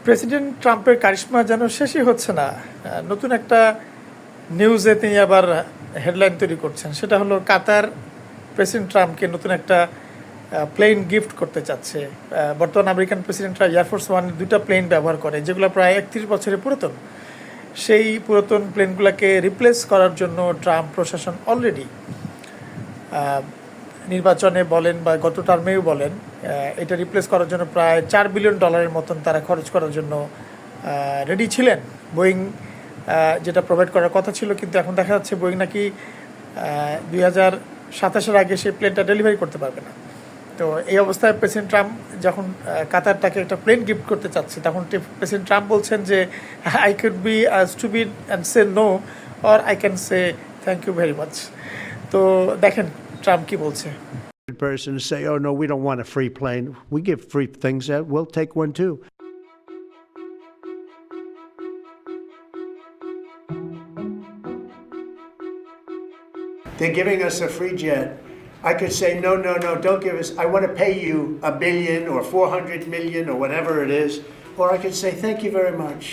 President ট্রাম্পের কারিশমা যেন শেষই হচ্ছে না। নতুন একটা নিউজে তিনি আবার হেডলাইন তৈরি করছেন, সেটা হলো কাতার প্রেসিডেন্ট ট্রাম্পকে নতুন একটা প্লেন গিফট করতে চাচ্ছে। বর্তমান আমেরিকান প্রেসিডেন্টরা এয়ারফোর্স ওয়ান দুটা প্লেন ব্যবহার করে, যেগুলো প্রায় 31 বছরের পুরাতন। সেই পুরাতন প্লেনগুলোকে রিপ্লেস করার জন্য ট্রাম্প প্রশাসন অলরেডি নির্বাচনে বলেন বা গত টার্মেও বলেন, এটা রিপ্লেস করার জন্য প্রায় $4 বিলিয়ন মতন তারা খরচ করার জন্য রেডি ছিলেন। বোয়িং যেটা প্রোভাইড করার কথা ছিল, কিন্তু এখন দেখা যাচ্ছে বোয়িং নাকি 2027-এর আগে সেই প্লেনটা ডেলিভারি করতে পারবে না। তো এই অবস্থায় প্রেসিডেন্ট ট্রাম্প যখন কাতারটাকে একটা প্লেন গিফট করতে চাচ্ছে, তখন প্রেসিডেন্ট ট্রাম্প বলছেন যে I could be stupid and say no, or I can say thank you very much. তো দেখেন ট্রাম্প কি বলছে। Person say, oh no, we don't want a free plane. We give free things out. We'll take one too. They're giving us a free jet. I could say, no, don't give us. I want to pay you $1 billion or 400 million or whatever it is. Or I could say, thank you very much.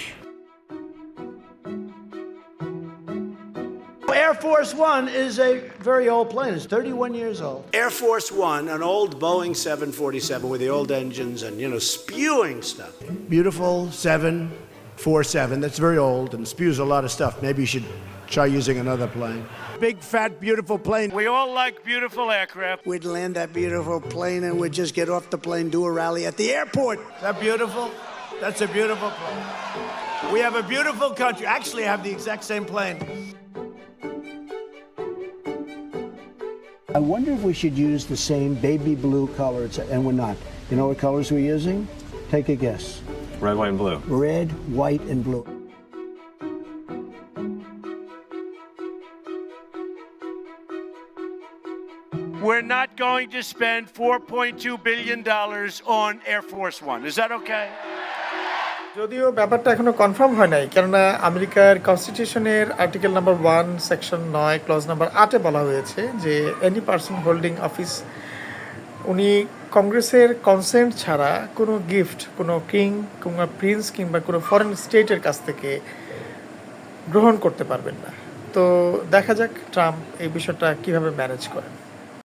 Air Force One is a very old plane. It's 31 years old. Air Force One, an old Boeing 747 with the old engines and, spewing stuff. Beautiful 747 that's very old and spews a lot of stuff. Maybe you should try using another plane. Big, fat, beautiful plane. We all like beautiful aircraft. We'd land that beautiful plane and we'd just get off the plane, do a rally at the airport. Is that beautiful? That's a beautiful plane. We have a beautiful country. Actually, I have the exact same plane. I wonder if we should use the same baby blue colors, and we're not. You know what colors we're using? Take a guess. Red, white, and blue. Red, white, and blue. We're not going to spend $4.2 billion on Air Force One. Is that okay? যদিও ব্যাপারটা এখনো confirm হয় নাই, কেননা আমেরিকার কনস্টিটিউশনের article number 1 section 9 clause number 8-এ বলা হয়েছে যে এনি পার্সন হোল্ডিং অফিস উনি কংগ্রেসের কনসেন্ট ছাড়া কোনো গিফট কোনো কিং কিংবা প্রিন্স কিংবা কোনো ফরেন স্টেটের কাছ থেকে গ্রহণ করতে পারবেন না। তো দেখা যাক ট্রাম্প এই বিষয়টা কীভাবে ম্যানেজ করেন।